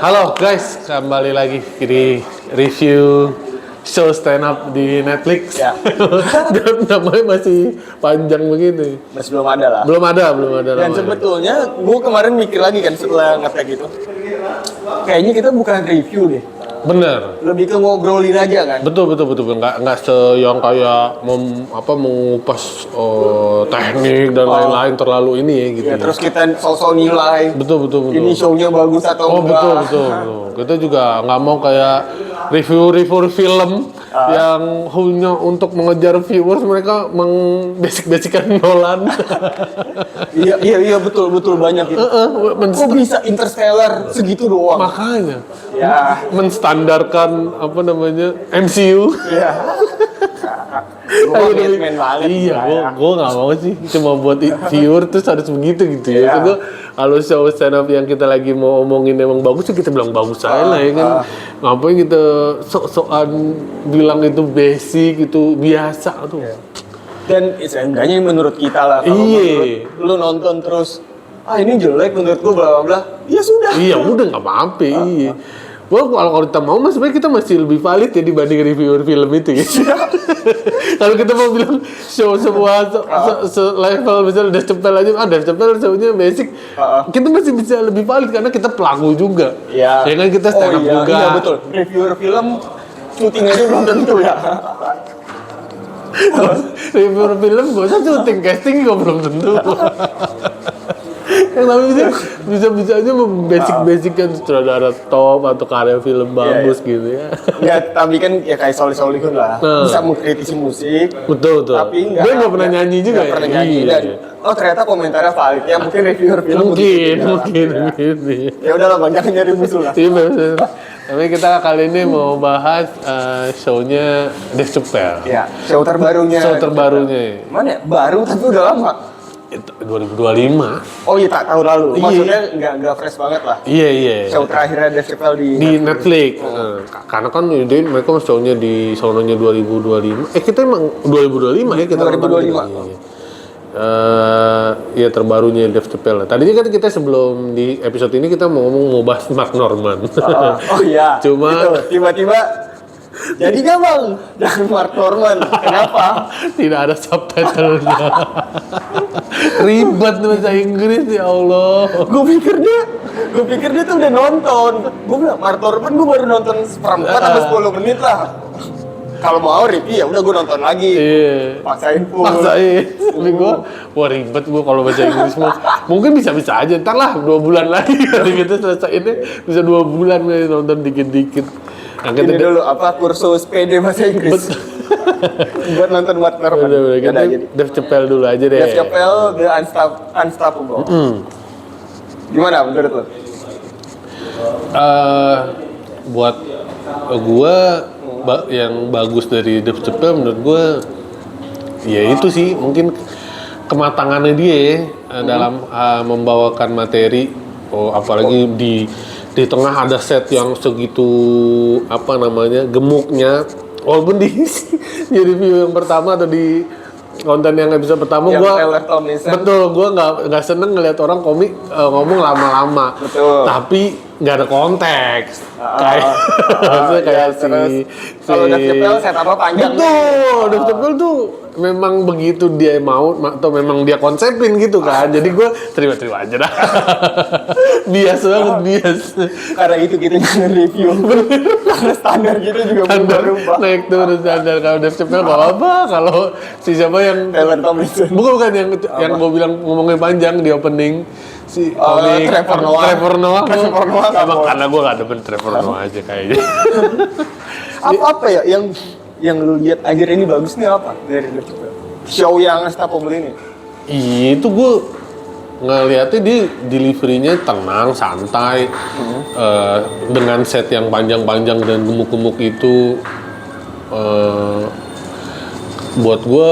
Halo guys, kembali lagi di review show stand up di Netflix. Ya. Dan namanya masih panjang begini. Masih belum ada lah. Belum ada Dan namanya. sebetulnya gue kemarin mikir lagi kan setelah nge-tag itu. Kayaknya kita bukan review deh. Bener. Lebih ke ngobrolin aja kan. Betul. Nggak yang kayak mengupas teknik dan lain-lain terlalu ini ya gitu. Ya, terus kita sosok nilai. Betul. Ini show-nya bagus atau enggak. Betul. Kita juga nggak mau kayak review film yang hanya untuk mengejar viewers, mereka basic-basickan Nolan. Iya betul banyak itu. Kok bisa Interstellar segitu doang? Makanya Ya. menstandarkan MCU. Iya. Gue Batman banget. Iya, ya. gue nggak mau sih cuma buat viewer terus harus begitu gitu ya. Iya. Itu kalau show stand up yang kita lagi mau omongin emang bagus ya kita bilang bagus aja lah ya kan. Ngapain kita sok-sokan bilang itu basic itu biasa tuh. Dan seenggaknya menurut kita lah. Kalau Iya. menurut lu nonton terus, ini jelek menurut gua bla bla bla. Ya sudah. Iya udah nggak apa-apa. Iya. Well, kalau kita mau sebenarnya kita masih lebih valid ya dibanding reviewer film itu ya. Kalau kita mau bilang show sebuah level misalnya Dev Chappelle aja, Dev Chappelle show-nya basic, kita masih bisa lebih valid karena kita pelaku juga. Iya. Ya kan kita stand up juga. Iya betul. Reviewer film syuting aja belum tentu ya. Reviewer film gak usah syuting, casting juga belum tentu. Yang namanya bisa aja basic kan sutradara top atau karya film bagus gitu ya. Ya tapi kan ya kayak Solihun lah. Bisa mengkritisi musik. Betul. Tapi Gue nggak pernah nyanyi juga nggak ya. pernah nyanyi. Iya. Dan ternyata komentarnya valid. Ya mungkin reviewer film Mungkin. Ya udahlah Bang, jangan nyari musuh lah. Iya benar. Tapi kita kali ini mau bahas show-nya Dev Chappelle. Ya, show terbarunya. Mana ya? Baru tapi udah lama. 2025. Oh iya, tak tahun lalu. Iya. Maksudnya nggak fresh banget lah. Iya. Show terakhirnya Dev Chappelle Di Netflix. Karena kan mereka show-nya di sononya 2025. Kita emang 2025 ya kita 2025. Ya terbarunya Dev Chappelle. Tadinya kan kita sebelum di episode ini kita mau bahas Mark Norman. Oh iya. Cuma gitu. Tiba-tiba jadi nggak Bang? Jangan Mark Norman. Kenapa? tidak ada subtitlenya. Ribet bahasa Inggris ya Allah. Gue pikir dia tuh udah nonton. Gue bilang Mark Norman gue baru nonton seperempat atau 10 menit lah. Kalau mau review ya udah gue nonton lagi. Iya. Paksain. Tapi gue ribet kalau baca Inggris mah. Mungkin bisa aja. Ntar lah 2 bulan lagi kalau gitu selesai ini bisa 2 bulan nonton dikit-dikit. Nah, Ini dulu kursus PD bahasa Inggris. Buat nonton Mark Norman. Udah, kita Dev Chappelle dulu aja deh. Dev Chappelle The Unstoppable. Gimana menurut lo? Buat gue yang bagus dari Dev Chappelle menurut gue ya itu sih mungkin kematangannya dia dalam membawakan materi, apalagi di tengah ada set yang segitu gemuknya, walaupun di review yang pertama atau di konten yang episode pertama gue nggak seneng ngeliat orang komik ngomong lama-lama. Betul. Tapi nggak ada konteks kayak kalau Dev Chappelle set apa panjang. Betul, Dev Chappelle tuh memang begitu dia mau atau memang dia konsepin gitu kan. Jadi gue terima aja dah. Bias banget. Karena itu kita jangan review. Karena standar kita juga berubah. Naik turun standar. Kalau Dev Chappelle gak apa. Kalau siapa yang Taylor Tomlinson. bukan yang gue bilang ngomongnya panjang di opening si komik Trevor Noah. Emang karena gue gak demen Trevor Noah aja kayaknya. Apa ya yang lu lihat akhir ini bagus nih apa dari Dev Chappelle? Show yang Unstoppable ini. Itu gue ngeliatnya di delivery-nya tenang, santai, dengan set yang panjang-panjang dan gemuk-gemuk itu, buat gue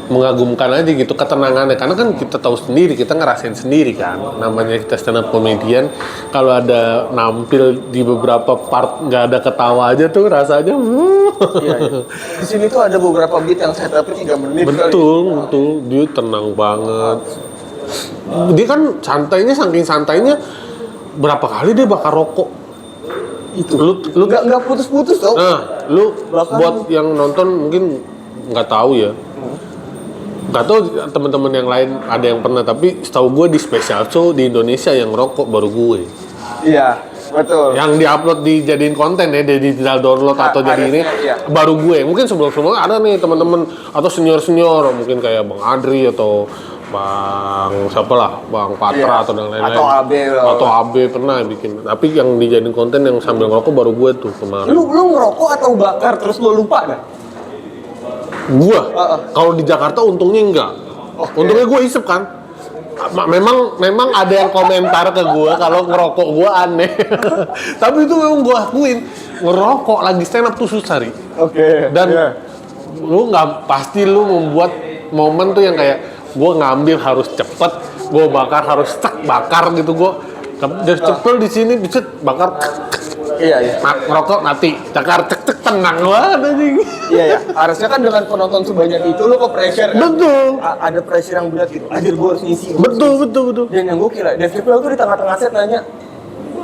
mengagumkan aja gitu ketenangannya, karena kan kita tahu sendiri, kita ngerasain sendiri kan, namanya kita stand up comedian, kalau ada nampil di beberapa part nggak ada ketawa aja tuh rasanya Iya. Di sini tuh ada beberapa beat yang setupnya 3 menit. betul dia tenang banget. dia kan santainya, saking santainya berapa kali dia bakar rokok. Itu Lu nggak putus-putus tau. Nah, lu Bahkan- buat yang nonton mungkin nggak tahu ya. Nggak tahu teman-teman yang lain ada yang pernah, tapi setahu gue di special show di Indonesia yang rokok baru gue. Iya, betul. Yang diupload dijadiin konten ya, di download atau jadi ini iya. baru gue. Mungkin sebelum-sebelumnya ada nih teman-teman atau senior-senior mungkin kayak Bang Adri atau Bang siapa lah, Bang Patra Iya. atau dan lain-lain. Atau AB lah. Atau AB pernah bikin. Tapi yang dijadiin konten yang sambil ngerokok baru gue tuh kemarin. Lu ngerokok atau bakar terus lu lupa dah? Gua kalau di Jakarta untungnya enggak. Untungnya gue isep kan. Memang ada yang komentar ke gua kalau ngerokok gua aneh. Tapi itu memang gua akuin, ngerokok lagi stand up tuh susah, Ri. Oke. Dan iya. lu nggak pasti lu membuat momen tuh yang kayak gua ngambil harus cepet, gua bakar harus bakar gitu gua. Dari cepel di sini bisa bakar. Iya. Ngerokok mati, cakar cek tenang banget anjing. Iya. Harusnya kan dengan penonton sebanyak itu lu ke pressure kan? Betul. Ada pressure yang berat gitu. Anjir gua harus ngisi. Betul. Dan yang gokil lah, Dave Chappelle tuh di tengah-tengah set nanya,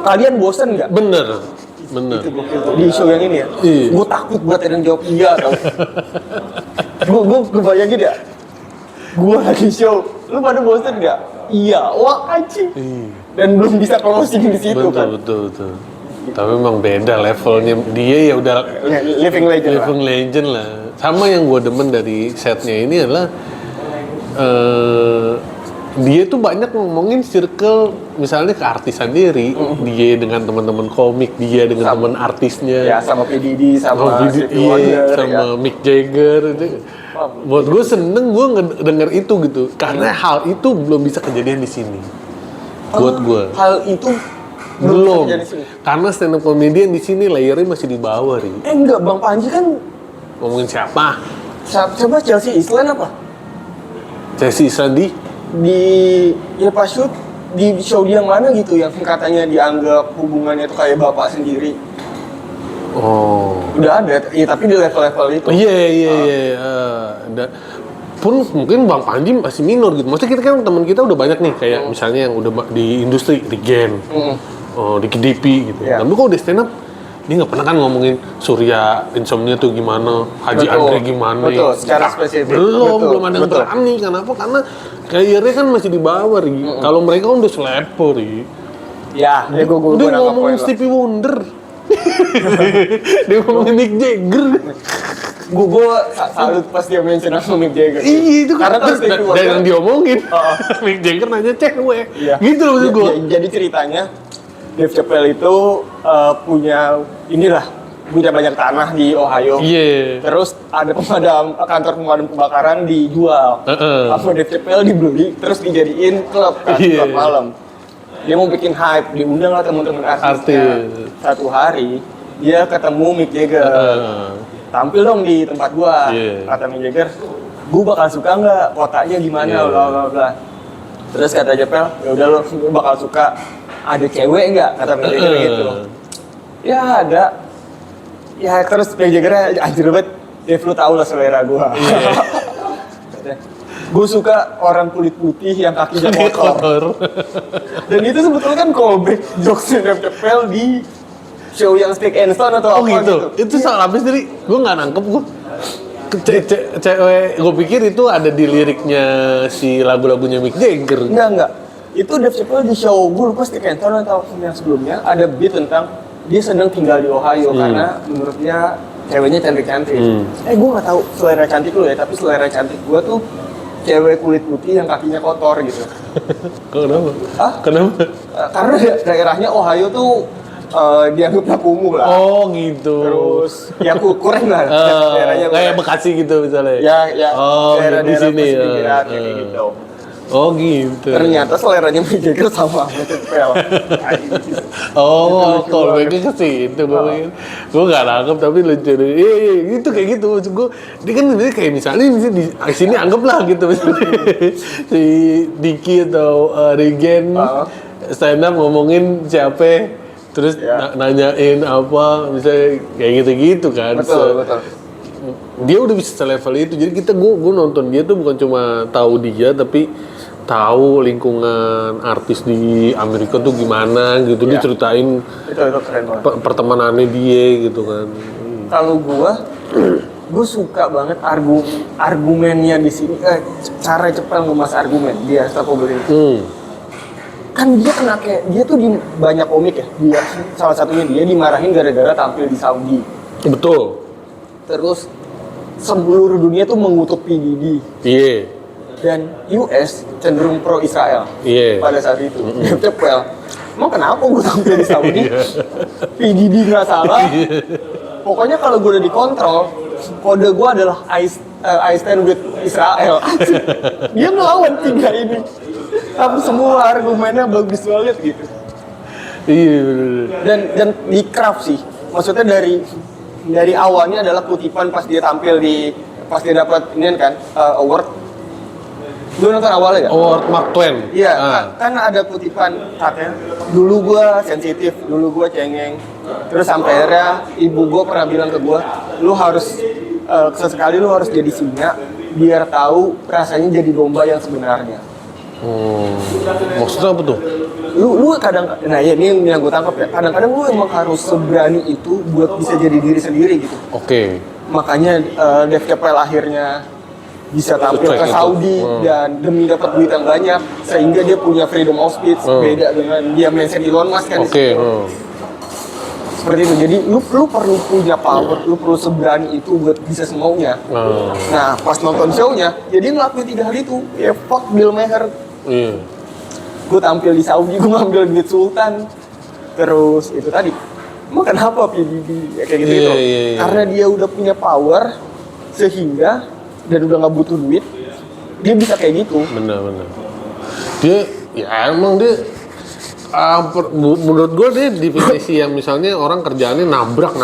kalian bosen nggak? Bener. Itu gokil tuh. Di show yang ini ya. Iya. Gue takut buat ada yang jawab iya tau. Gue bayangin ya. Gue lagi show, lu pada bosen nggak? Iya. Wah anjing. Dan belum bisa closing di situ kan. Betul. Tapi memang beda levelnya. Dia ya udah Ya, living legend lah. living legend lah. Sama yang gue demen dari setnya ini adalah dia tuh banyak ngomongin circle misalnya ke artis sendiri. Dia dengan teman-teman komik, dia dengan teman artisnya. Ya sama PDD, sama Iya, Stevie Wonder, sama ya. Mick Jagger itu. Buat gue seneng gue denger itu gitu. Karena hal itu belum bisa kejadian di sini. Buat gue. Hal itu Belum. terjadi di sini. Karena stand up comedian di sini layernya masih di bawah, Ri. Enggak, Bang Panji kan Ngomongin siapa? coba Chelsea Island apa? Chelsea Island Di ya pas shoot di show dia yang mana gitu yang katanya dianggap hubungannya tuh kayak bapak sendiri. Oh. Udah ada, ya tapi di level-level itu. Iya. Pun mungkin Bang Panji masih minor gitu. Maksudnya kita kan teman kita udah banyak nih kayak misalnya yang udah di industri, di Gen, di KDP gitu. Iya. Tapi kalau di stand up dia nggak pernah kan ngomongin Surya Insomnia tuh gimana, Haji Betul. Andre gimana. Betul, secara spesifik. Belum Betul, ada yang betul. berani. Kenapa? Karena karirnya kan masih di bawah, Ri. Kalau mereka kan udah selevel, Ri. Ya, gue Dia nangkap ngomongin poin lo. Stevie Wonder. Dia ngomongin Mick Jagger. Gue salut pas dia mention sama Mick Jagger. Iya itu Karena kan terus Stevie dan Wonder. yang diomongin. Mick Jagger nanya cewek. Iya. Gitu loh maksud gue. Jadi ceritanya Dave Chappelle itu punya banyak tanah di Ohio. Iya. Terus ada kantor pemadam kebakaran dijual. Sama Dave Chappelle dibeli, terus dijadiin klub kan, Iya. klub malam. Dia mau bikin hype, diundang lah teman-teman artisnya. Artis. Satu hari dia ketemu Mick Jagger. Tampil dong di tempat gua. Iya. Kata Mick Jagger, gua bakal suka nggak kotanya gimana, Iya. bla bla bla. Terus kata Chappelle, ya udah lo bakal suka. Ada cewek nggak? Kata Mick Jagger gitu. Ya ada. Ya terus Mick Jagger anjir banget. Dev lu tau lah selera gua. Gue suka orang kulit putih yang kakinya kotor. Dan itu sebetulnya kan callback jokesnya Dave Chappelle di show yang Stick and Stone atau Oh apa gitu. gitu. Itu soal apa sih, Ri? Gue nggak nangkep gue. Cewek, gue pikir itu ada di liriknya si lagu-lagunya Mick Jagger. Enggak. Itu Dave Chappelle di show, gue lupa Stick and Stone atau yang sebelumnya, ada beat tentang dia sedang tinggal di Ohio karena menurut dia ceweknya cantik-cantik. Gue nggak tahu selera cantik lu ya, tapi selera cantik gue tuh cewek kulit putih yang kakinya kotor gitu. Kenapa? Hah? Kenapa? Karena daerahnya Ohio tuh dianggapnya kumuh lah. Oh gitu. Terus ya kurang lah daerahnya. Kayak Bekasi gitu misalnya. Ya, Oh, di sini ya. kayak gitu. Oh gitu. Ternyata seleranya Mick Jagger sama Chappelle. Oh, callbacknya ke situ gue nggak nangkep tapi lucu deh. Itu kayak gitu maksud gue. Dia kan sebenarnya kayak misalnya di sini anggaplah gitu misalnya si Diki atau Regen stand up ngomongin siapa, terus nanyain apa, misalnya kayak gitu-gitu kan. Betul. Dia udah bisa selevel itu, jadi gue nonton dia tuh bukan cuma tahu dia tapi tahu lingkungan artis di Amerika tuh gimana gitu. Dia ceritain Itu keren banget. pertemanannya dia gitu kan. Kalau gue suka banget argumennya di sini, cara Cepel ngemas argumen dia Stapo Beli. Kan dia kena kayak dia tuh di banyak komik ya. Dia salah satunya dia dimarahin gara-gara tampil di Saudi. Betul. Terus seluruh dunia tuh mengutuk PDD. Iya. Dan US cenderung pro Israel pada saat itu. Dev Cepel, emang kenapa gue tampil di Saudi? PDD nggak salah. Pokoknya kalau gue udah dikontrol, kode gue adalah I stand with Israel. Dia ngelawan 3 ini. Tapi semua argumennya bagus banget gitu. Iya bener. Dan di craft sih. Maksudnya dari awalnya adalah kutipan pas dia tampil pas dia dapat ini kan award. Lu nonton awalnya gak? Award Mark Twain. Iya, kan ada kutipan katanya. Dulu gua sensitif, dulu gua cengeng. Terus sampai akhirnya ibu gua pernah bilang ke gua, lu harus sesekali lu harus jadi singa biar tahu rasanya jadi domba yang sebenarnya. Maksudnya apa tuh? Lu kadang, nah ya ini yang gue tangkap ya. Kadang-kadang lu emang harus seberani itu buat bisa jadi diri sendiri gitu. Oke. Makanya Dev Cepel akhirnya bisa tampil ke Saudi dan demi dapat duit yang banyak sehingga dia punya freedom of speech beda dengan dia mindset Elon Musk kan. Oke. Seperti itu. Jadi lu perlu punya power, lu perlu seberani itu buat bisa semaunya. Nah, pas nonton show-nya, jadi ngelakuin 3 hal itu. Ya fuck Bill Maher. Iya. Gue tampil di Saudi, gue ngambil duit Sultan. Terus itu tadi. Emang kenapa PDD ya, kayak gitu gitu? Iya. Karena dia udah punya power sehingga dan udah nggak butuh duit, dia bisa kayak gitu. Bener. Dia, ya emang dia, menurut gue dia definisi yang misalnya orang kerjaannya nabrak.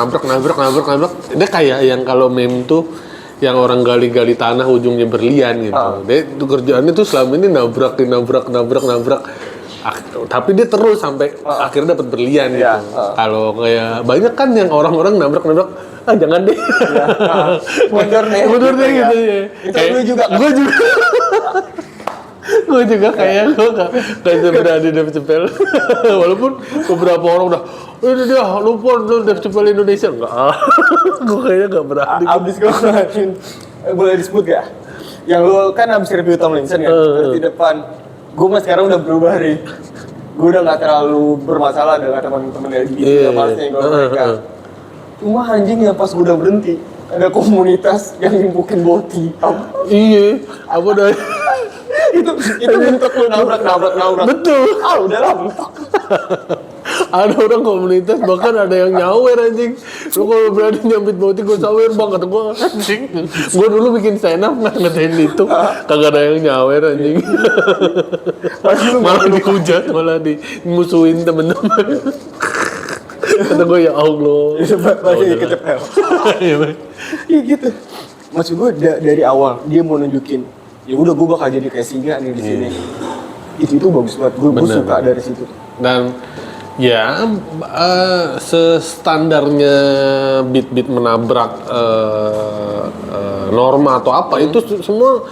Dia kayak yang kalau meme tuh, yang orang gali-gali tanah ujungnya berlian gitu. Dia tuh kerjaannya tuh selama ini nabrak. Tapi dia terus sampai akhirnya dapat berlian gitu. Kalau kayak banyak kan yang orang-orang nabrak, jangan deh. Mundur deh gitu ya. Itu gue juga. Gue juga kayak gue gak berani Dev Cepel. Walaupun beberapa orang udah ini dia lupa Dev Cepel Indonesia. Enggak. Gue kayaknya gak berani. Abis gue ngeliatin, boleh disebut gak? Yang lu kan abis review Tomlinson kan, di depan. Gue mah sekarang udah berubah nih. Gue udah gak terlalu bermasalah dengan teman-teman LGBT maksudnya kalau mereka. Cuma anjing yang pas gue udah berhenti, ada komunitas yang nimbukin boti. Iya, apa dah? itu bentuk lu nabrak. Betul. Udah lah bentuk. Ada orang komunitas bahkan ada yang nyawer anjing. Lu kalau berani nyambit boti gue sawer bang kata gue anjing. Gue dulu bikin stand up ngatain itu, kagak ada yang nyawer anjing. Malah dihujat, malah dimusuhin temen-temen. Kata gue ya Allah. Masih kecepel. Iya gitu. Maksud gue dari awal dia mau nunjukin, ya udah gue bakal jadi kayak singa nih di sini. Itu bagus banget. Gue suka dari situ. Dan ya sestandarnya beat menabrak norma atau apa itu semua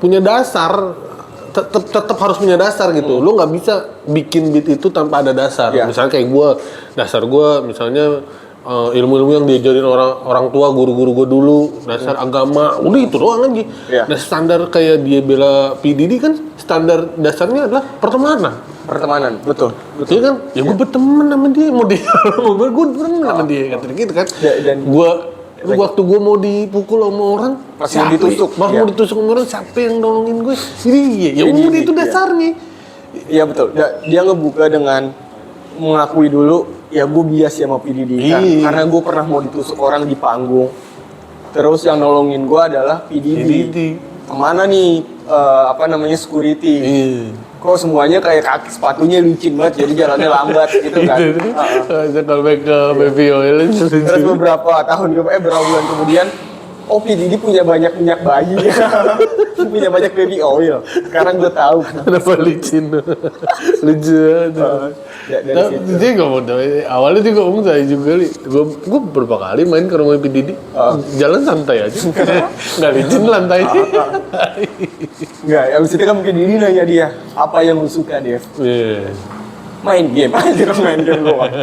punya dasar. Tetap harus punya dasar gitu. Lu nggak bisa bikin beat itu tanpa ada dasar. Misalnya kayak gue, dasar gue misalnya ilmu-ilmu yang diajarin orang tua, guru-guru gue dulu, dasar agama, udah itu doang aja. Nah standar kayak dia bela PDD kan standar dasarnya adalah pertemanan. Betul. Iya kan? Ya gue berteman sama dia, mau dia gue berteman sama dia kata gitu kan. Dan waktu gue mau dipukul sama orang, mau ditusuk sama orang, siapa yang nolongin gue? Jadi ya udah itu dasarnya. Iya betul. Dia ngebuka dengan mengakui dulu, ya gue bias sama PDD kan, karena gue pernah mau ditusuk orang di panggung. Terus yang nolongin gue adalah PDD. Kemana nih security? Kok semuanya kayak kaki sepatunya licin banget, jadi jalannya lambat gitu kan. Kalau back ke baby oil. Terus beberapa bulan kemudian Oh, P. Diddy punya banyak minyak bayi. Punya banyak baby oil. Sekarang gue tahu Kenapa licin? Lucu aja. dari situ. Dia ngomong, awalnya dia ngomong saya juga, gue berapa kali main ke rumah P. Diddy, jalan santai aja, nggak licin lantainya. Enggak, abis itu kan mungkin Diddy nanya dia, apa yang lu suka, Dev? Iya. Main game aja, main game doang.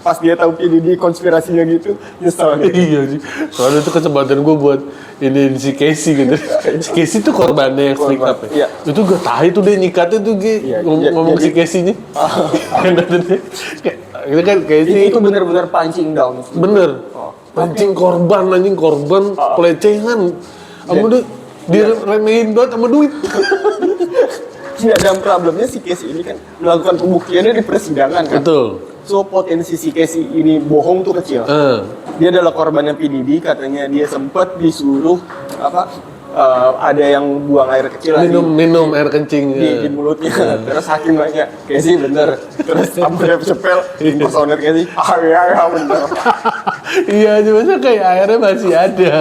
Pas dia tahu P. Diddy konspirasinya gitu, nyesel gitu. Iya sih, soalnya itu kesempatan gue buat ini si Casey gitu. Si Casey tuh korbannya yang speak up ya. Iya. Itu gue tahu itu dia nyikatnya tuh Iya, ngomong si jadi- Casey-nya. Itu kan Casey Itu benar-benar punching down. bener. Anjing korban pelecehan. Sama dia remehin banget sama duit. Tidak ada problemnya si Casey ini kan melakukan pembuktiannya di persidangan kan. Betul. So potensi si Casey ini bohong tuh kecil. Dia adalah korbannya P. Diddy, katanya dia sempat disuruh ada yang buang air kecil minum air kencing. di mulutnya. Terus hakim nanya, Casey bener. Terus sama Dave Chappelle, impersoner Casey, ya bener. Iya, cuma kayak airnya masih ada.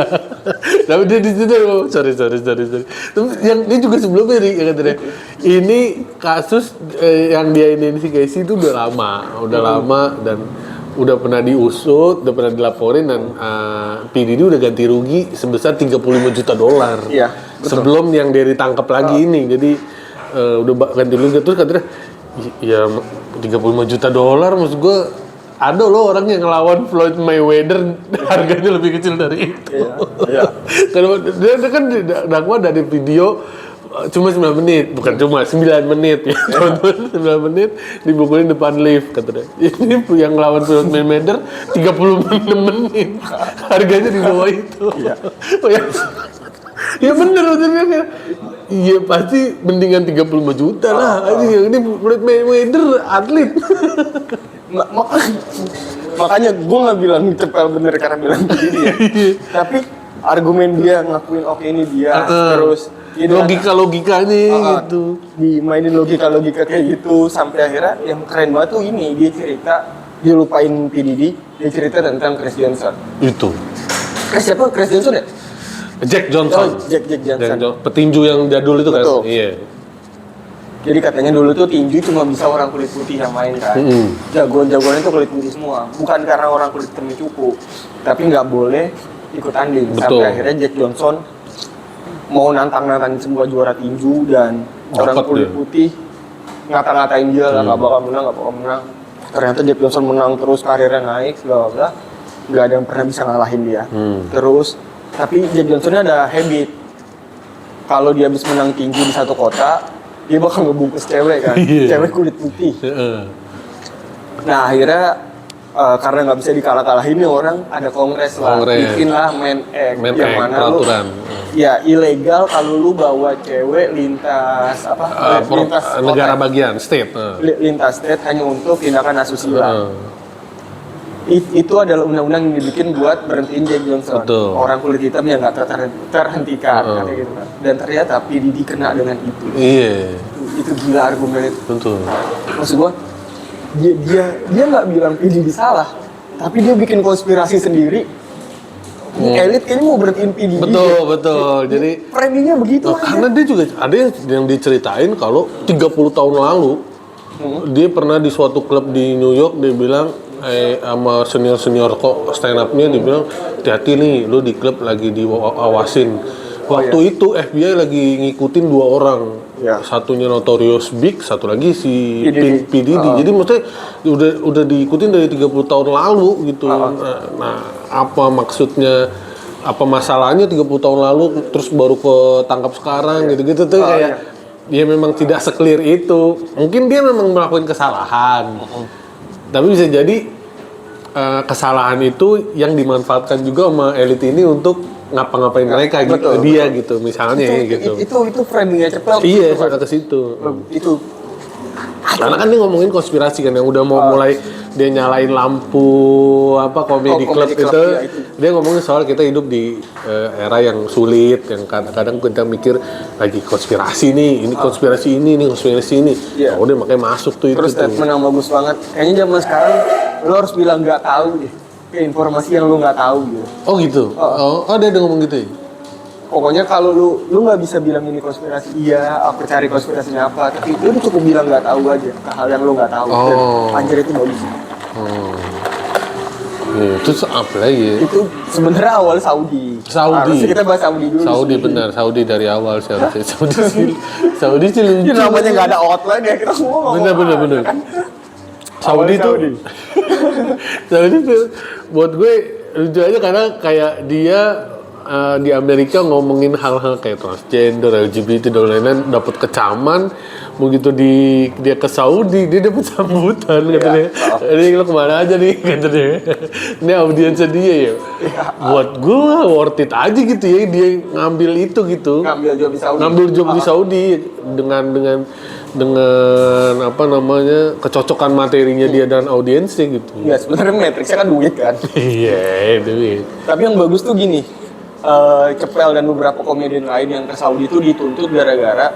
Tapi dia di situ, sorry. Tapi yang dia juga sebelumnya nih, yang katanya, ini kasus yang dia ini si Casey itu udah lama dan udah pernah diusut, udah pernah dilaporin dan P. Diddy udah ganti rugi sebesar $35 juta. Iya, betul. Sebelum yang dia ditangkap lagi ini, jadi udah ganti rugi terus katanya, ya $35 juta, maksud gue ada loh orang yang ngelawan Floyd Mayweather harganya lebih kecil dari itu. Iya. Karena dia kan dakwa dari video cuma 9 menit, bukan cuma 9 menit ya. Tonton 9 menit dibukulin depan lift katanya. Ini yang ngelawan Floyd Mayweather 36 menit. Harganya di bawah itu. Iya. Ya bener maksudnya kayak iya pasti mendingan 35 juta lah. Ini Floyd Mayweather atlet. Makanya gue nggak bilang Chappelle bener karena bilang begini ya. Tapi argumen dia ngakuin oke ini dia terus logikanya gitu. Dimainin logika kayak gitu sampai akhirnya yang keren banget tuh ini dia cerita dia lupain P. Diddy, dia cerita tentang Chris Johnson. Itu. Chris Johnson ya? Jack Johnson. Jack Johnson. Petinju yang jadul itu kan? Betul. Iya. Jadi katanya dulu tuh tinju cuma bisa orang kulit putih yang main kan. Jagoan-jagoannya tuh kulit putih semua. Bukan karena orang kulit hitam cukup, tapi nggak boleh ikut tanding. Betul. Sampai akhirnya Jack Johnson mau nantang-nantangin semua juara tinju dan orang kulit putih ngata-ngatain dia lah nggak bakal menang. Ternyata Jack Johnson menang terus, karirnya naik segala bla. Nggak ada yang pernah bisa ngalahin dia. Terus tapi Jack Johnsonnya ada habit. Kalau dia habis menang tinju di satu kota, dia bakal ngebungkus cewek kan, cewek kulit putih. Nah akhirnya karena nggak bisa dikalah-kalahin nih orang, ada kongres lah, bikin lah Men Act yang mana peraturan. Ya ilegal kalau lu bawa cewek lintas lintas negara bagian state. Lintas state hanya untuk tindakan asusila. Itu adalah undang-undang yang dibikin buat berhentiin Jack Johnson. Betul. Orang kulit hitam yang nggak terhentikan katanya gitu kan. Dan ternyata P. Diddy kena dengan itu. Iya. Itu gila argumen itu. Betul. Maksud gua dia nggak bilang P. Diddy salah, tapi dia bikin konspirasi sendiri. Elit kayaknya mau berhentiin P. Diddy. Betul. Jadi framingnya begitu aja. karena dia juga ada yang diceritain kalau 30 tahun lalu dia pernah di suatu klub di New York, dia bilang sama senior kok stand up-nya, dia bilang hati-hati nih lu di klub lagi diawasin. Waktu itu FBI lagi ngikutin 2 orang. Satunya Notorious Big, satu lagi si P. Diddy. Jadi maksudnya udah diikutin dari 30 tahun lalu gitu. Nah, apa maksudnya, apa masalahnya 30 tahun lalu terus baru ketangkap sekarang gitu-gitu tuh kayak dia memang tidak se-clear itu. Mungkin dia memang melakukan kesalahan. Tapi bisa jadi kesalahan itu yang dimanfaatkan juga sama elit ini untuk ngapa-ngapain mereka gitu, dia gitu misalnya gitu. Itu framingnya Chappelle. Iya, saya ke situ. Itu. Karena kan dia ngomongin konspirasi kan yang udah mau mulai dia nyalain lampu comedy club itu. Ya, itu. Dia ngomongin soal kita hidup di era yang sulit, yang kadang-kadang kita mikir lagi konspirasi nih, ini konspirasi ini Iya. Udah makanya masuk tuh. Terus itu statement yang bagus banget. Kayaknya zaman sekarang lo harus bilang nggak tahu deh. ke informasi yang lu nggak tahu gitu. Oh gitu. Oh, dia ngomong gitu ya. Pokoknya kalau lu nggak bisa bilang ini konspirasi iya, aku cari konspirasinya apa, tapi lu udah cukup bilang nggak tahu aja ke hal yang lu nggak tahu. Dan anjir itu bagus. Terus apa lagi? Itu sebenarnya awal Saudi. Harusnya kita bahas Saudi dulu. Saudi benar, Saudi dari awal sih harusnya. Saudi sih lucu. Namanya nggak ada outline ya kita semua. Bener. Saudi tuh buat gue lucu aja karena kayak dia di Amerika ngomongin hal-hal kayak transgender, LGBT dan lain-lain dapat kecaman. Begitu dia ke Saudi dia dapat sambutan katanya. Ini lo kemana aja nih katanya. Ini audiensnya dia ya. Buat gue worth it aja gitu ya dia ngambil itu gitu. Ngambil job di Saudi dengan apa namanya kecocokan materinya dia dan audiensnya gitu. Ya sebenarnya matriksnya kan duit kan. Iya duit. Tapi yang bagus tuh gini, Cepel dan beberapa komedian lain yang ke Saudi itu dituntut gara-gara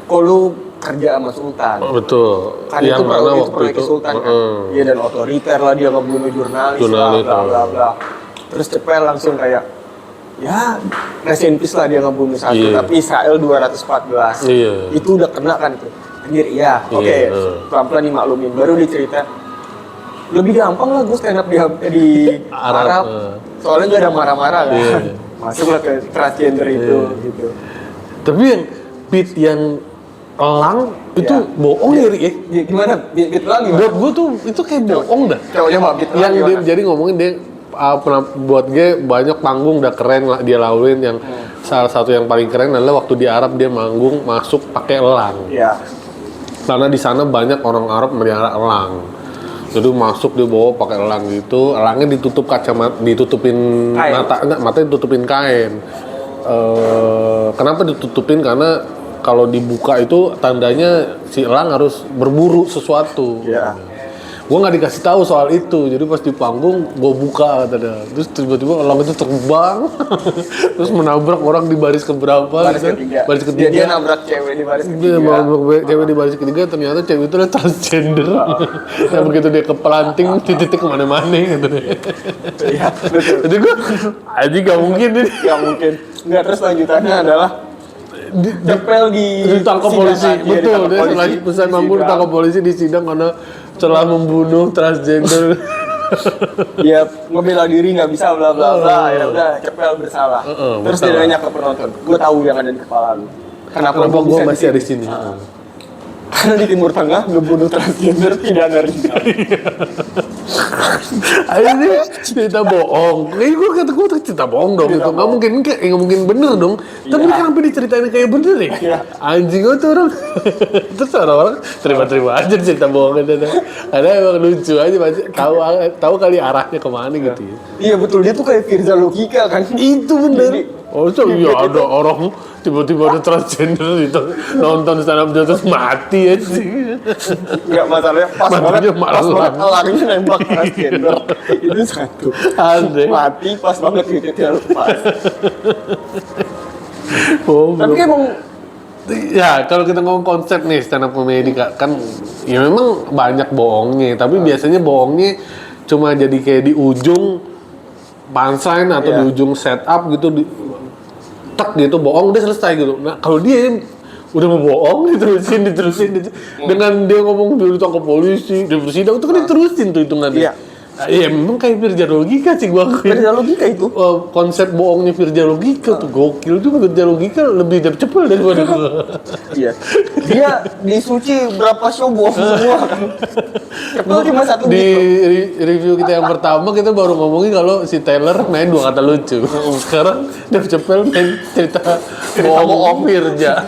kalau kerja sama Sultan. Betul. Kan yang itu proyek Sultan kan. Iya dan otoriter lah dia ngebunuh jurnalis bla bla bla. Terus Cepel langsung kayak ya rest in peace lah dia ngebunuh satu, tapi Israel 214. Itu udah kena kan itu. Anjir iya, oke. Pelan-pelan dimaklumin. Baru dicerita lebih gampang lah gue stand up di Arab. Soalnya gak ada marah-marah kan. Masuklah ke transgender itu gitu. Tapi yang beat yang elang itu bohong ya, Rik ya? Gimana? Beat elang gimana? Buat gue tuh itu kayak bohong dah. Coba beat elang yang dia jadi ngomongin dia buat gue banyak panggung udah keren lah dia laluin yang salah satu yang paling keren adalah waktu di Arab dia manggung masuk pakai elang. Iya. Karena di sana banyak orang Arab melihara elang. Jadi masuk dia bawa pakai elang gitu, elangnya ditutup kacamata, ditutupin matanya ditutupin kain. Kenapa ditutupin? Karena kalau dibuka itu tandanya si elang harus berburu sesuatu. Iya. Gue nggak dikasih tahu soal itu, jadi pas di panggung gue buka katanya, terus tiba-tiba elang itu terbang, terus menabrak orang di baris keberapa? Baris ketiga. Dia nabrak cewek di baris ketiga. Dia nabrak cewek di baris ketiga, ternyata cewek itu adalah transgender. Nah begitu dia kepelanting, titik kemana-mana gitu deh. Iya, betul. Jadi gue, aja gak mungkin ini. Gak mungkin. Nggak, terus lanjutannya adalah Cepel ditangkap polisi, betul. Dia setelah pesan mampu ditangkap polisi di sidang karena telah membunuh transgender. Ya ngebela diri nggak bisa bla bla bla. Ya udah Cepel bersalah. Terus dia nanya ke penonton, gue tahu yang ada di kepala lu. Kenapa gue masih ada di sini? Karena di Timur Tengah ngebunuh transgender tidak ada ringan. Ini cerita bohong. Kayak gue kata gue cerita bohong dong itu. Nggak mungkin bener dong. Tapi kenapa diceritain kayak bener ya? Anjing gue tuh orang. Terus orang-orang terima-terima aja cerita bohong itu. Karena emang lucu aja masih tahu kali arahnya kemana gitu ya. Iya betul, dia tuh kayak Firza Logika kan. Itu bener. Oh iya ada orang tiba-tiba ada transgender itu nonton stand up terus mati ya sih. Enggak masalahnya pas banget elangnya nembak transgender. Itu satu. Mati pas banget titiknya pas. Tapi emang ya kalau kita ngomong konsep nih stand up comedy kan ya memang banyak bohongnya, tapi biasanya bohongnya cuma jadi kayak di ujung punchline atau di ujung setup gitu tek gitu bohong udah selesai gitu. Nah kalau dia udah mau bohong diterusin dengan dia ngomong dia ditangkap polisi di persidangan itu kan diterusin tuh hitungannya. Iya memang kayak Firza Logika sih gua. Firza Logika itu konsep bohongnya Firza Logika tuh gokil tuh. Firza Logika lebih cepet daripada gua. Iya. Dia di Suci berapa show bohong semua kan. Cepel cuma satu di review kita yang pertama kita baru ngomongin kalau si Taylor main 2 kata lucu. Sekarang Dev Cepel main cerita bohong Firza.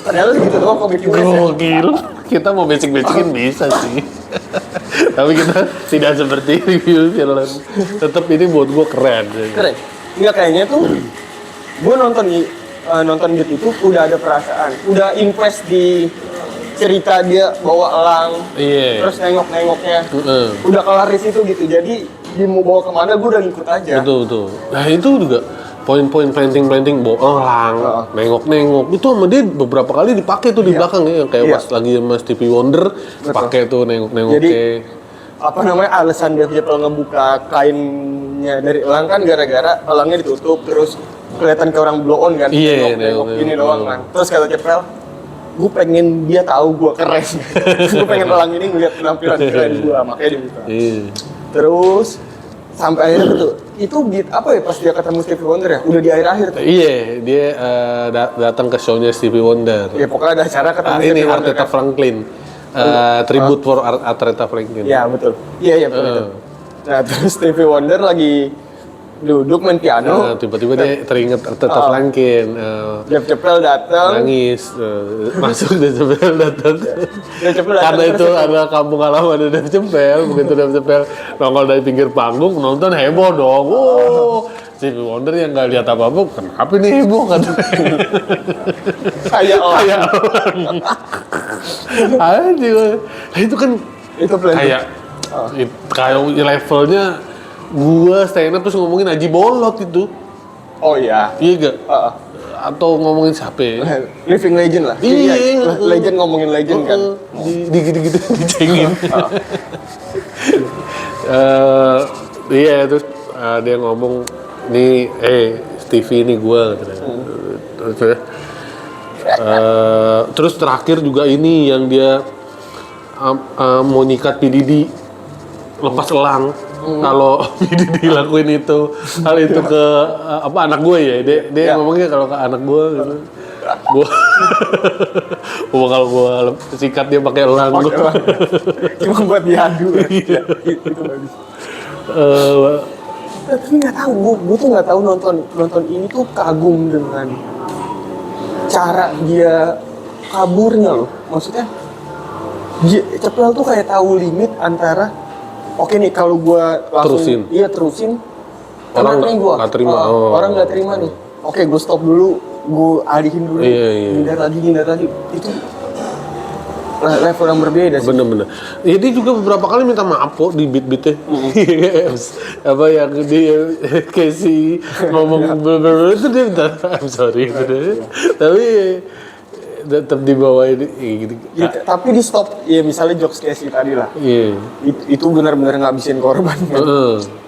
Padahal gitu doang komedi gokil. Kita mau basic-basicin bisa sih. Tapi kita tidak seperti review film. Tetap ini buat gue keren. Keren. Enggak kayaknya tuh gue nonton gitu itu udah ada perasaan, udah invest di cerita dia bawa elang, terus nengok-nengoknya, udah kelar di situ gitu. Jadi dia mau bawa kemana gue udah ngikut aja. Betul. Nah itu juga poin-poin planting bawa elang, nengok-nengok itu sama dia beberapa kali dipakai tuh di belakang ya, kayak pas lagi sama Stevie Wonder pakai tuh nengok-nengoknya. apa namanya alasan Dave Chappelle ngebuka kainnya dari elang kan gara-gara elangnya ditutup terus kelihatan kayak orang blow on kan, Iya, nengok iya, gini iya. doang kan. Terus kata Chappelle, gue pengen dia tahu gue keren, gue pengen elang ini ngeliat penampilan keren gue, makanya dia buka. Iya. Terus sampai akhirnya tuh itu beat apa ya pas dia ketemu Stevie Wonder ya, udah di akhir-akhir tuh. Iya, dia datang ke show-nya Stevie Wonder. Ya pokoknya ada acara ketemu Ini Stevie Wonder Aretha kan. Franklin. Tribute for Aretha Franklin. Iya betul. Iya betul. Betul. Nah terus Stevie Wonder lagi duduk main piano. Tiba-tiba dia teringat Aretha Franklin. Dave Chappelle datang. Nangis. Masuk Dave Chappelle datang. Dave Chappelle datang Karena itu terus- adalah kampung halaman dari Dave Chappelle. Begitu Dave Chappelle nongol dari pinggir panggung, penonton heboh dong. Oh, Stevie Wonder yang nggak lihat apa-apa, kenapa ini heboh kan? Kayak oh, Kayak anjing. Nah, itu kan itu plan. kayak kayak levelnya gua stand up terus ngomongin Aji Bolot itu. Oh iya. Iya gak? Heeh. Atau ngomongin siapa ya? Living legend lah. Iya. Legend ngomongin legend kan. Di gitu-gitu dicengin. Iya terus dia ngomong nih Stevie ini gua katanya. Terus terakhir juga ini yang dia mau nyikat PDD lepas elang. Kalau PDD lakuin itu hal itu ke anak gue ya, dia ngomongnya kalau ke anak gue gitu. Gue kalau gue sikat dia pakai elang. Cuma buat diadu. Iya. Itu bagus. Tapi nggak tahu, gue tuh nggak tahu nonton ini tuh kagum dengan cara dia kaburnya loh. Maksudnya Chappelle tuh kayak tahu limit antara oke nih kalau gue langsung terusin Orang kena nih gua. nggak terima. Orang nggak terima nih. Oke, gue stop dulu, gue alihin dulu, Iya. hindar lagi. Itu level yang berbeda sih. Bener-bener. Ya, dia juga beberapa kali minta maaf kok di beat-beatnya. Apa yang dia Casey ngomong bener-bener itu dia minta I'm sorry gitu deh. Tapi tetap dibawain gitu. Ya, tapi di stop, ya misalnya jokes Casey tadi lah. Iya. Itu benar-benar ngabisin korban kan.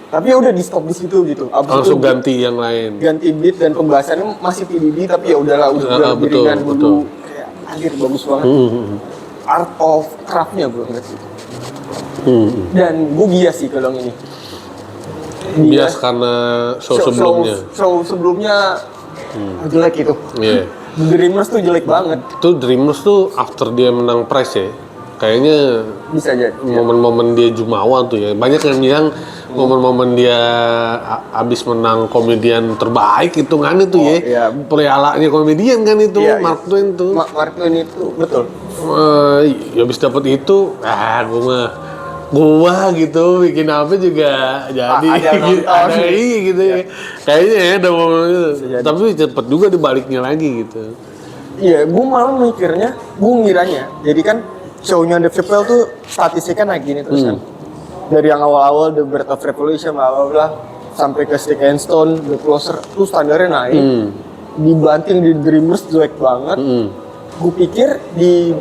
Tapi ya udah di stop di situ gitu. Abis Langsung itu ganti yang lain. ganti beat dan pembahasannya masih PDD tapi ya udahlah udah betul, ringan dulu. betul. Kayak anjir bagus banget. Art of craft-nya gue ngeliat gitu. Dan gue bias sih kalau yang ini. Bias karena show sebelumnya. Show sebelumnya jelek itu. Iya. The Dreamers tuh jelek banget. Itu Dreamers tuh after dia menang prize ya. Kayaknya Bisa aja. momen-momen dia jumawa tuh ya. Banyak yang bilang momen-momen dia abis menang komedian terbaik hitungannya tuh ya. Iya. Pialanya komedian kan itu, Iya, Mark Twain tuh. Mark Twain itu betul. Ya abis dapet itu, gua gitu bikin apa juga jadi Ada nonton. ada gitu ya. Kayaknya ya ada momen itu. jadi. Tapi cepet juga dibaliknya lagi gitu. Iya, gue malah mikirnya, gue ngiranya. Jadi kan show-nya Dave Chappelle tuh statistiknya naik gini terus kan. Dari yang awal-awal The Birth of Revolution, bla bla bla, sampai ke Stick and Stone, The Closer, tuh standarnya naik. Dibanting di Dreamers jelek banget. Gue pikir di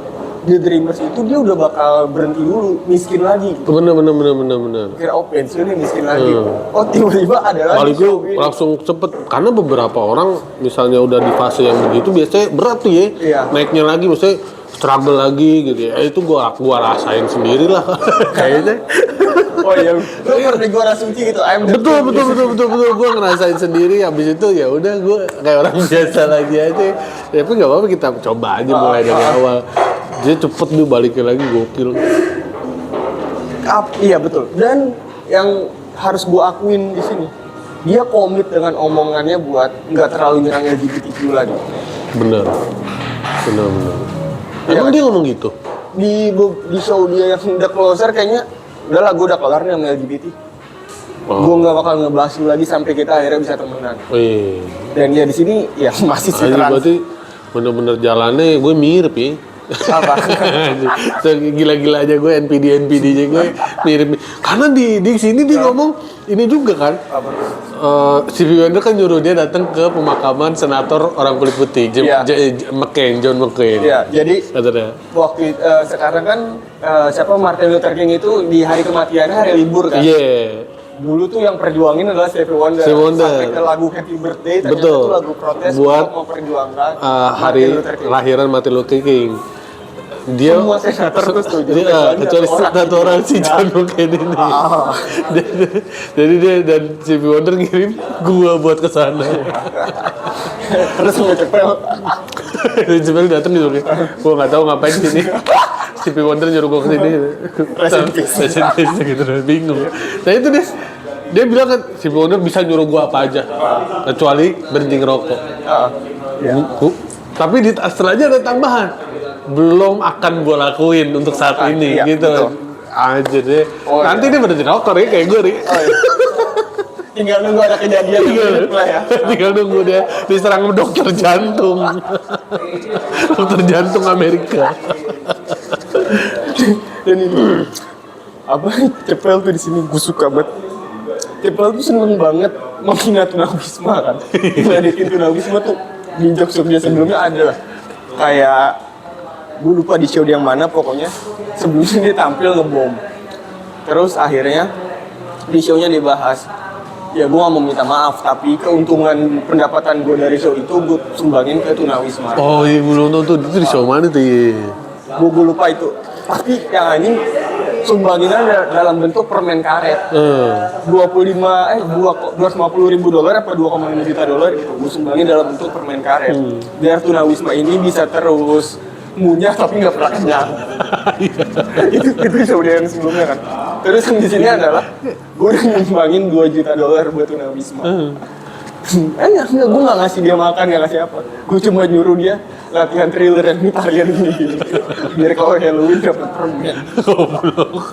The Dreamers itu dia udah bakal berhenti dulu, miskin lagi. Gitu. Bener. Kira pensiun nih miskin lagi. Oh tiba-tiba ada lagi Balik show ini. langsung cepet karena beberapa orang misalnya udah di fase yang begitu biasanya berat tuh ya. Iya. Naiknya lagi maksudnya struggle lagi gitu ya. Itu gua rasain sendiri lah kayaknya. Oh iya, lu pernah di Gua Asumsi gitu. betul gua ngerasain sendiri habis itu ya udah gua kayak orang biasa lagi aja. Ya, tapi nggak apa-apa kita coba aja mulai dari awal. Dia cepet dia baliknya lagi gokil. Iya betul. Dan yang harus gua akuin di sini, dia komit dengan omongannya buat nggak terlalu nyerang LGBTQ lagi. Bener. Iya, Emang dia ngomong gitu? Di show dia yang The Closer kayaknya udahlah gue udah kelar nih sama LGBT. Gue nggak bakal ngebahas lu lagi sampai kita akhirnya bisa temenan. Dan ya di sini ya masih sih Berarti bener-bener jalannya gue mirip ya. Apa? So, gila-gila aja gue NPD-nya gue mirip. Karena di sini dia ngomong ini juga kan. Apa? Stevie Wonder kan nyuruh dia datang ke pemakaman senator orang kulit putih, Iya. John McCain. Iya, jadi Katanya. waktu sekarang kan siapa Martin Luther King itu di hari kematiannya hari libur kan. Iya. Dulu tuh yang perjuangin adalah Stevie Wonder. Stevie Wonder. Sampai ke lagu Happy Birthday ternyata Betul. itu lagu protes Buat, untuk memperjuangkan hari Martin Luther King. lahiran Martin Luther King. Dia Semua senator tuh setuju. kecuali satu orang si John McCain ini. Jadi dia dan Stevie Wonder ngirim gua buat ke sana. Terus ngecepel. Dan Stevie datang gitu, gua nggak tahu ngapain di sini. Stevie Wonder nyuruh gua ke sini. Rest in peace. Gitu, bingung. Nah itu dia bilang kan Stevie Wonder bisa nyuruh gua apa aja, kecuali berhenti ngerokok. Tapi setelahnya ada tambahan, belum akan gue lakuin untuk saat ini, iya, gitu. betul. Aja deh. Oh, nanti dia berhenti rokok ya kayak gue nih. Oh, iya. Tinggal nunggu ada kejadian yang mirip lah ya. Tinggal nunggu dia diserang dokter jantung. Dokter jantung Amerika. Dan itu apa Cepel tuh di sini gue suka banget. Cepel tuh seneng banget menghina tunawisma kan. Ngeledekin tunawisma tuh di jokes dia sebelumnya ada lah. Kayak gue lupa di show yang mana pokoknya sebelumnya dia tampil ngebom. Terus akhirnya di show-nya dibahas. Ya gue gak mau minta maaf, tapi keuntungan pendapatan gue dari show itu gue sumbangin ke tunawisma. Oh iya, gue nonton tuh, itu di show mana tuh ya? Gue lupa itu. Tapi yang anjing sumbanginnya dalam bentuk permen karet. 250 ribu dolar apa 2,5 juta dolar gitu. Gue sumbangin dalam bentuk permen karet. Biar tunawisma ini bisa terus munyah tapi nggak pernah kenyang. itu show dia yang sebelumnya kan. Terus yang di sini adalah gue udah nyumbangin 2 juta dolar buat tunawisma. Enggak, gue gak ngasih dia makan, gak ngasih apa. Gue cuma nyuruh dia latihan thriller yang tarian ini. Biar kalau Halloween dapat permen. Goblok.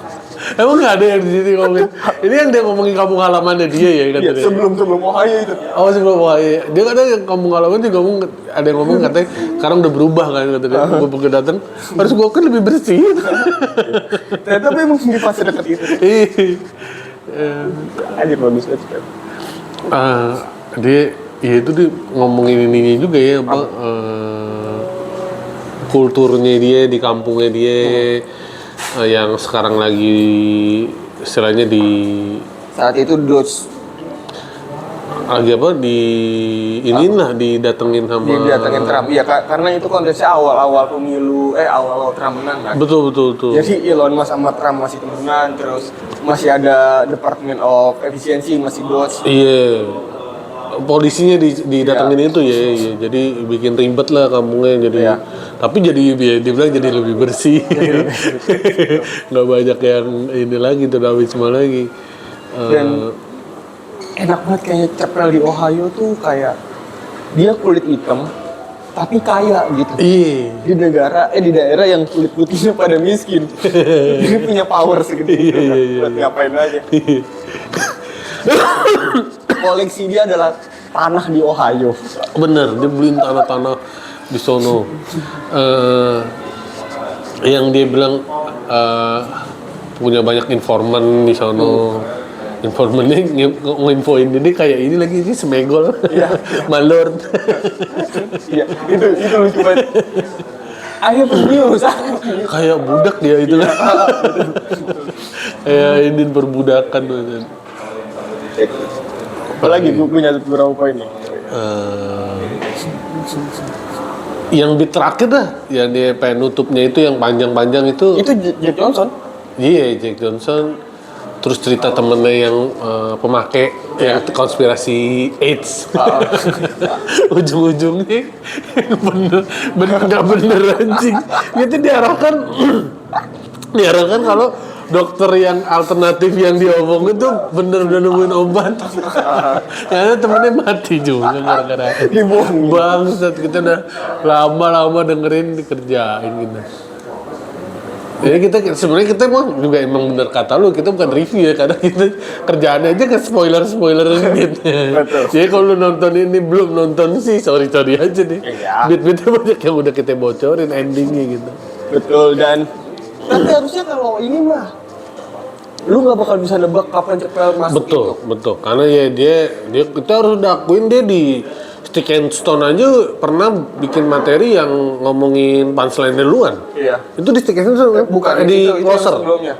Emang nggak ada yang di sini ngomongin? Ini yang dia ngomongin kampung halamannya dia ya Iya, katanya. sebelum Ohio itu. Oh sebelum Ohio. Dia katanya yang kampung halaman juga ngomong, ada yang ngomong katanya sekarang udah berubah kan katanya. Gue begitu datang harus gue kan lebih bersih. Ternyata memang di fase dekat itu. Aja bagus banget. Dia ya itu dia ngomongin ininya juga ya apa kulturnya dia di kampungnya dia yang sekarang lagi istilahnya di Saat itu Dodge lagi apa di inilah didatengin sama didatengin Trump. Iya, karena itu konteksnya awal-awal pemilu, awal-awal Trump menang kan. betul. Jadi Elon Musk sama Trump masih temenan, terus masih ada Department of Efficiency, masih Dodge. Iya. Polisinya didatengin itu ya, jadi bikin ribet lah kampungnya jadi. Iya. Tapi jadi ya, dibilang jadi lebih bersih. Nggak banyak yang ini lagi tunawisma lagi. Dan enak banget kayaknya Cepel di Ohio tuh kayak dia kulit hitam tapi kaya gitu. Iya. Di daerah yang kulit putihnya pada miskin. Dia punya power segede itu kan, buat ngapain aja. Koleksi dia adalah tanah di Ohio. Bener, dia beliin tanah-tanah di sono. Yang dia bilang punya banyak informan di sono. Informannya nginfoin ini kayak ini lagi, ini semegol. Iya. Malord. Iya, itu lucu banget. Ayo news. Kayak budak dia itu lah. Kayak ini perbudakan. Apalagi gue punya beberapa poin nih. Yang bit terakhir dah, yang dia pengen nutupnya itu yang panjang-panjang itu. Itu Jack Johnson. Iya, Jack Johnson. Terus cerita temennya yang pemakai yang konspirasi AIDS. Ujung-ujungnya bener anjing. Itu diarahkan kalau dokter yang alternatif yang diomongin tuh bener-bener nemuin obat. Karena temennya mati juga gara-gara Dibohongin. bangsat. Kita udah lama-lama dengerin dikerjain gitu. Jadi kita sebenarnya kita emang bener kata lu, kita bukan review ya, karena kita kerjaannya aja ke spoiler gitu. Betul. Jadi kalau lu nonton ini belum nonton sih, sorry aja nih. Iya. Bit-bitnya banyak yang udah kita bocorin endingnya gitu. Betul, dan tapi harusnya kalau ini mah lu nggak bakal bisa nebak kapan Cepel masuk Betul. Karena ya dia kita harus udah akuin dia di Stick and Stone aja pernah bikin materi yang ngomongin punchline duluan. Iya. Itu di Stick and Stone Bukan di itu Closer. sebelumnya.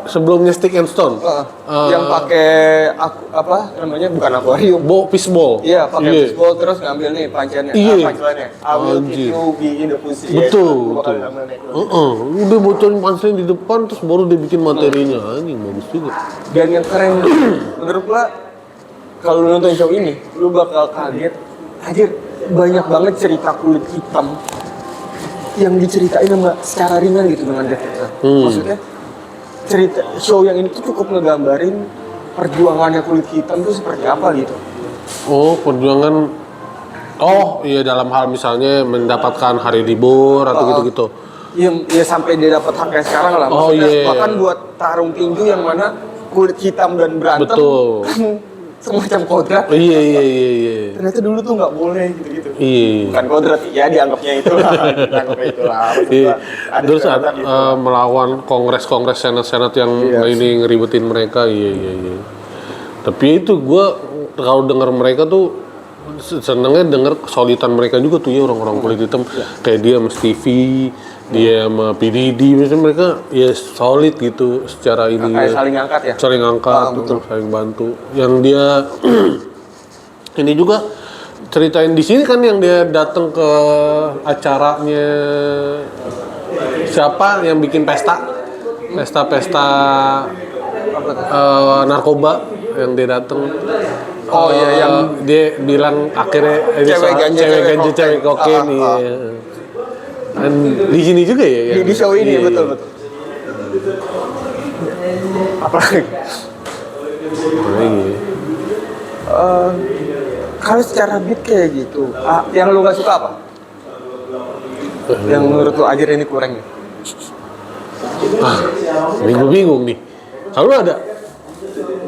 Sebelumnya Stick and Stone. Yang pakai apa namanya, bukan akuarium. Fishball. Iya, pakai fishball terus ngambil nih punchline-nya. Iya. Punchline-nya. I will keep you be in the pussy. Betul. Ya, Udah bocorin punchline di depan terus baru dia bikin materinya. Anjing bagus juga. dan yang keren menurut gua, kalau lu nonton show ini, lu bakal kaget. Anjir, banyak banget cerita kulit hitam yang diceritain secara ringan gitu dengan Dev. Maksudnya cerita show yang ini tuh cukup ngegambarin perjuangannya kulit hitam tuh seperti apa gitu. Oh, perjuangan. Oh, iya dalam hal misalnya mendapatkan hari libur atau gitu-gitu. Ya sampai dia dapat haknya sekarang lah. Maksudnya bahkan buat tarung tinju yang mana kulit hitam dan berantem. Betul. Kan semacam kodrat. Iya. Ternyata dulu tuh nggak boleh gitu. Iya. Bukan kodrat ya, dianggapnya itulah. Iya. Terus melawan kongres senat yang ini ngeribetin mereka. Iya. Tapi itu gue kalau dengar mereka tuh senengnya denger kesulitan mereka juga tuh ya, orang-orang kulit hitam. Kayak dia sama Stevie, dia sama PDD, misalnya mereka ya solid gitu secara ini. Kayak saling angkat ya? Saling angkat, saling bantu. Yang dia ini juga ceritain di sini kan yang dia datang ke acaranya siapa yang bikin pesta narkoba yang dia datang. Oh iya, yang dia bilang akhirnya cewek ganja kokain iya. Dan di sini juga ya? Di show ini betul. Apalagi? Kalau secara beat kayak gitu, yang lu gak suka apa? Yang menurut lu aja ini kurang ya? Ini gue bingung nih. Kalau ada?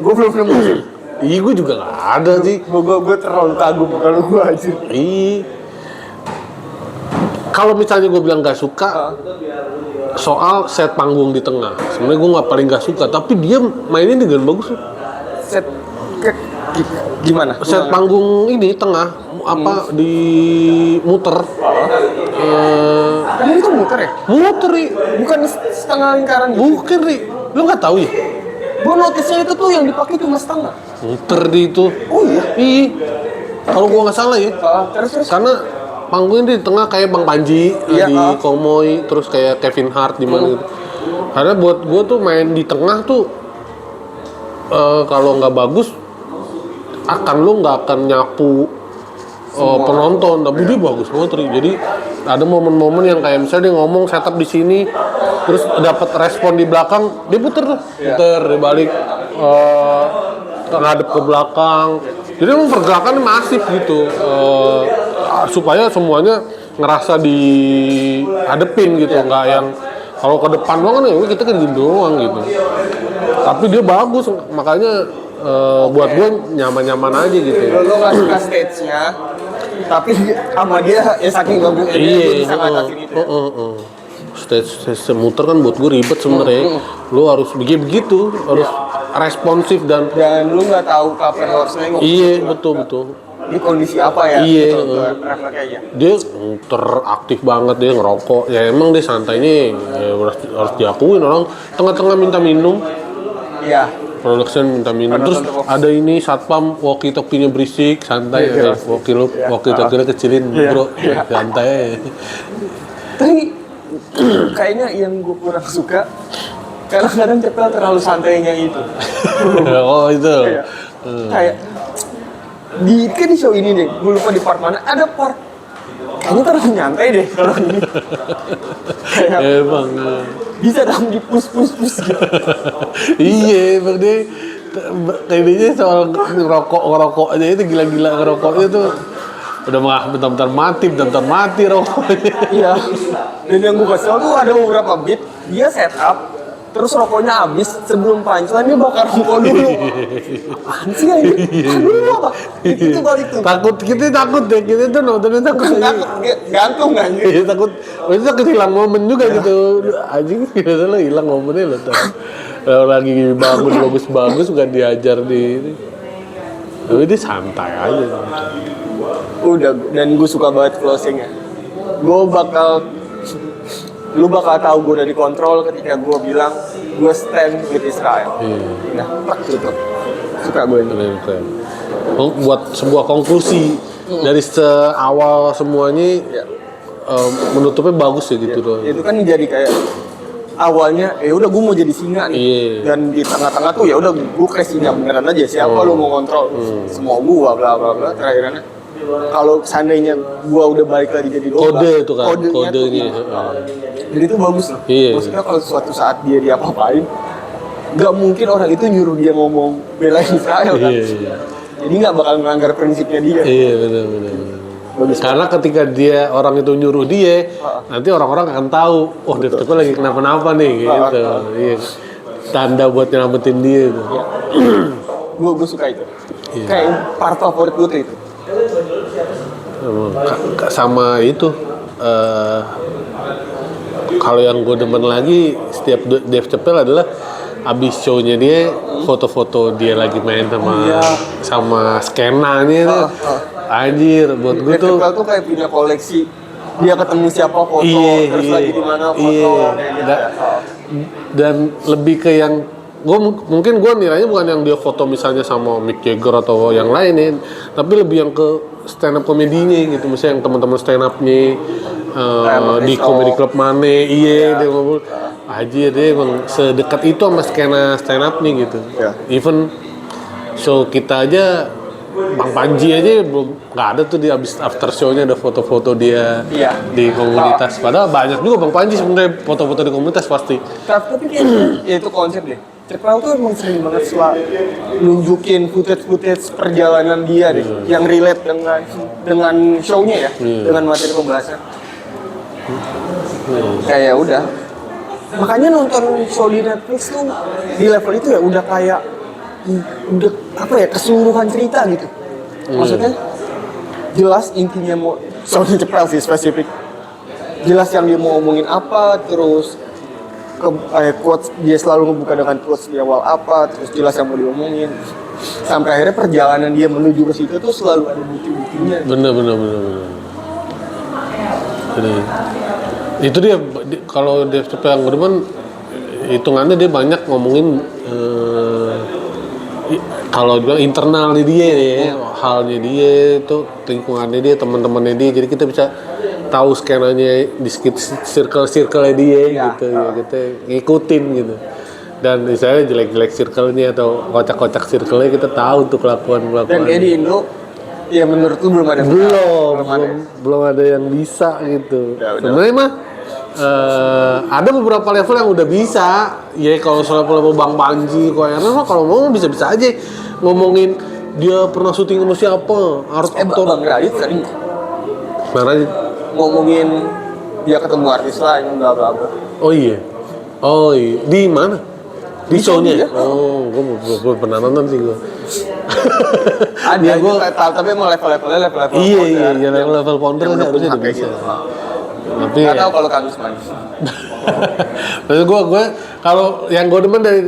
Gue belum nemu sih. Iya, gue juga gak ada sih. Gue terlalu kagum kalau gue aja. Iya. Kalau misalnya gue bilang gak suka soal set panggung di tengah, sebenarnya gue paling gak suka, tapi dia mainnya dengan bagus. Set gimana? Set panggung ini tengah apa di muter. Emang itu muter ya? Muter, Ri. Bukan setengah lingkaran gitu? Bukan, Ri. Lu gak tahu ya? Gue notisnya itu tuh yang dipakai cuma setengah. Muter di itu. Oh iya? Iya. Kalau gua nggak salah ya. Terus. Karena panggungnya di tengah kayak Bang Panji di Komoy, terus kayak Kevin Hart di mana gitu. Karena buat gua tuh main di tengah tuh kalau nggak bagus lu nggak akan nyapu penonton. Tapi dia bagus banget, Ri. Jadi ada momen-momen yang kayak misalnya dia ngomong setup di sini, terus dapat respon di belakang, dia puter dia balik ngadep ke belakang. Jadi emang pergerakannya masif gitu, supaya semuanya ngerasa dihadepin gitu, nggak yang kalau ke depan doang kan ya kita kan gini doang gitu. Tapi dia bagus, makanya buat gue nyaman-nyaman aja gitu. Lo nggak suka stage-nya, tapi sama dia ya saking bagusnya dia bisa ngatasin itu. Stage muter kan buat gue ribet sebenarnya. Lu harus begitu, harus responsif dan lu nggak tahu kapan harus nengok. Iya, betul. Di kondisi apa ya? Iya. Refleksnya. Dia teraktif banget, dia ngerokok. Ya emang dia santainya harus diakuin, orang tengah-tengah minta minum. Iya. Production minta minum. Terus ada ini satpam walkie talkie-nya berisik, santai. Walkie talkie-nya kecilin, bro. Santai. Tapi kayaknya yang gue kurang suka kadang-kadang Cepel terlalu santainya itu. Oh itu. Kayak di show ini deh, gue lupa di part mana, ada part kayaknya terlalu nyantai deh kalau ini. Kayak emang bisa dong di push gitu. Iya, emang dia kayaknya soal ngerokok aja itu gila-gila ngerokoknya tuh udah bentar-bentar mati rokoknya. Iya. Dan yang gue kesel tuh ada beberapa beat dia setup terus rokoknya habis sebelum punchline dia bakar rokok dulu. Apaan sih ini? Aduh apa? Itu balik tuh. Takut deh, kita tuh nontonnya takut. Gantung kan? Iya takut. Itu kehilang momen juga gitu. Anjing biasanya hilang momennya loh. Kalau lagi bagus suka diajar di ini. Tapi dia santai aja. Udah, dan gue suka banget closingnya. Lu bakal tahu gue udah dikontrol ketika gue bilang gue stand with Israel. Nah, gitu. Suka gue ini. Keren. Buat sebuah konklusi dari awal semuanya, menutupnya bagus ya gitu loh. Itu kan jadi kayak awalnya, udah gue mau jadi singa nih, dan di tengah-tengah tuh ya udah gue kayak singa beneran aja. Siapa lu mau kontrol? Semua gua, bla bla bla. Terakhirnya kalau seandainya gua udah balik lagi jadi domba, kode itu kan, kodenya. Jadi itu bagus loh. Maksudnya kalau suatu saat dia diapa-apain, nggak mungkin orang itu nyuruh dia ngomong belain Israel kan. Jadi nggak bakal melanggar prinsipnya dia. Iya benar. Karena ketika orang itu nyuruh dia, nanti orang-orang akan tahu, oh Dev Chappelle lagi kenapa-napa nih gitu. Iya. Tanda buat nyelamatin dia itu. Gue suka itu. Kayak part favorit gue itu. Sama itu kalau yang gue demen lagi setiap Dev Chappelle adalah abis show-nya dia foto-foto dia lagi main sama skenanya tuh. Anjir, buat gue tuh Dev tuh kayak punya koleksi. Dia ketemu siapa foto, terus lagi di mana foto. Dan lebih ke yang mungkin gue nilainya bukan yang dia foto misalnya sama Mick Jagger atau yang lain nih, tapi lebih yang ke stand up komedinya gitu, misalnya yang teman-teman stand up-nya di comedy club mana, dia ngomong aja dia emang sedekat itu sama skena stand up nih gitu. Even show kita aja Bang Panji aja belum nggak ada tuh di abis after show-nya ada foto-foto dia di komunitas. Padahal banyak juga Bang Panji sebenarnya foto-foto di komunitas pasti. Tapi kayaknya itu konsep deh. Chappelle tuh emang sering banget nunjukin footage perjalanan dia deh, yang relate dengan show-nya ya, dengan materi pembahasan. Kayak udah. Makanya nonton show di Netflix tuh di level itu ya udah kayak keseluruhan cerita gitu. Maksudnya jelas intinya mau show Chappelle sih spesifik. Jelas yang dia mau ngomongin apa, terus quotes dia selalu ngebuka dengan quotes di awal apa, terus jelas yang mau diomongin. Sampai akhirnya perjalanan dia menuju ke situ tuh selalu ada bukti-buktinya. Bener. Itu dia kalau Dev Chappelle yang demen hitungannya dia banyak ngomongin kalau dibilang internal dia ya, halnya dia itu lingkungannya dia, teman-temannya dia, jadi kita bisa tahu skenanya di circle-nya dia gitu ya, kita ngikutin gitu. Dan misalnya jelek-jelek circle-nya atau kocak-kocak circle-nya kita tahu tuh kelakuan-kelakuan. Dan kayak di Indo ya menurut lu belum ada belum ada yang bisa gitu. Sebenarnya mah ada beberapa level yang udah bisa. Ya kalau level Bang Panji kok ya mah kalau mau bisa-bisa aja ngomongin dia pernah syuting sama siapa, aktor. Bang Radit sering ngomongin dia ketemu artis lain bla bla bla. Oh iya. Di mana? Di show-nya? Oh, gue pernah nonton sih gue. Ada gue tapi emang level-levelnya Iya, level founder kan harusnya udah bisa. Tapi nggak tahu kalau Kamis manis. Maksud gue kalau yang gue demen dari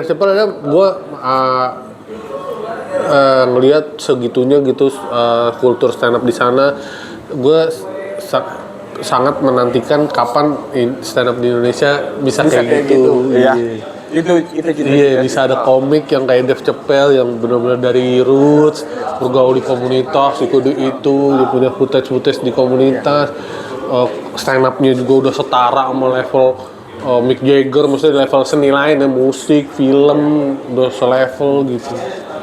Chappelle adalah gue ngelihat segitunya gitu kultur stand up di sana. Gue sangat menantikan kapan stand up di Indonesia bisa kayak gitu. Iya. Itu bisa ada komik yang kayak Dev Chappelle yang benar-benar dari roots, bergaul di komunitas, dia punya footage di komunitas. Stand up-nya juga udah setara sama level Mick Jagger, maksudnya level seni lain ya, musik, film, udah selevel gitu.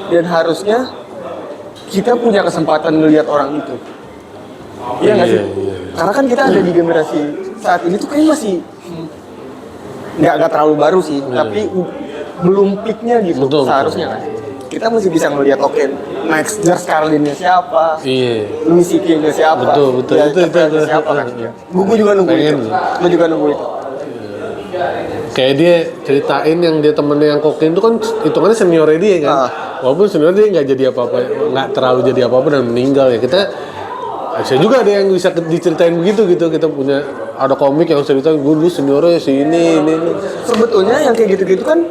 Dan harusnya kita punya kesempatan melihat orang itu. Iya nggak sih? Karena kan kita ada di generasi saat ini tuh kayaknya masih nggak terlalu baru sih, tapi belum peaknya gitu. Betul. Seharusnya kan. kita masih bisa ngelihat oke next George Carlin-nya siapa, Iya. Louis CK-nya siapa, Betul, ya, itu. siapa kan. Gue juga nunggu Pengen. itu. Gue juga nunggu itu. Kayak dia ceritain yang dia temennya yang kokain itu kan hitungannya seniornya dia kan. Walaupun senior dia nggak jadi apa-apa, nggak terlalu jadi apa-apa dan meninggal ya. Saya juga ada yang bisa diceritain begitu gitu. Kita punya ada komik yang ceritain gue dulu seniornya si ini. Sebetulnya yang kayak gitu-gitu kan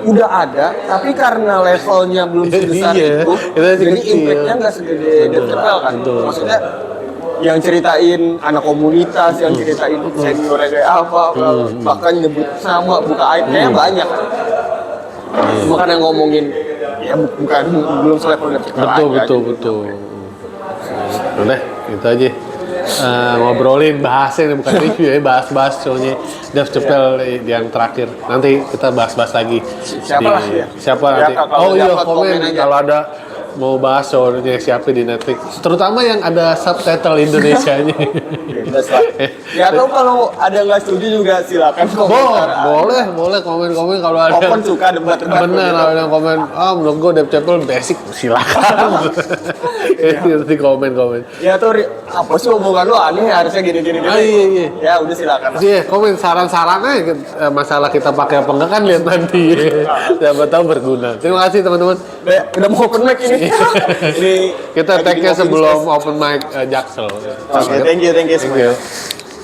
udah ada, tapi karena levelnya belum sebesar Iya, itu, kita masih jadi kecil. impactnya nggak segede Dave Chappelle kan. Betul. Maksudnya yang ceritain anak komunitas, yang ceritain seniornya kayak apa, bahkan nyebut nama, buka aib, kayaknya banyak kan. Cuma kan yang ngomongin, ya bukan belum selevel Dave Chappelle aja. Betul. Udah, itu aja. Ngobrolin bahasnya bukan review ya, bahas soalnya Dave Chappelle yang terakhir. Nanti kita bahas lagi. Siapa Ya, nanti? kalau Oh iya, dapat komen komen aja. kalau ada mau bahas soalnya siapa di Netflix. Terutama yang ada subtitle Indonesianya. Ya atau kalau ada nggak setuju juga silakan komentar. Boleh komen kalau ada. Open suka debat-debat. Bener, kalau ada yang komen, menurut gue Dave Chappelle basic, silakan. Nanti komen. Ya tuh apa sih omongan lu aneh harusnya gini. Iya. Ya udah silakan. Iya, komen saran-sarannya masalah kita pakai apa enggak kan lihat nanti. Siapa tahu berguna. Terima kasih teman-teman. Udah mau open mic ini. Ini Kita lagi tag-nya di sebelum Office open mic Jaksel. Oke, thank you semuanya. you.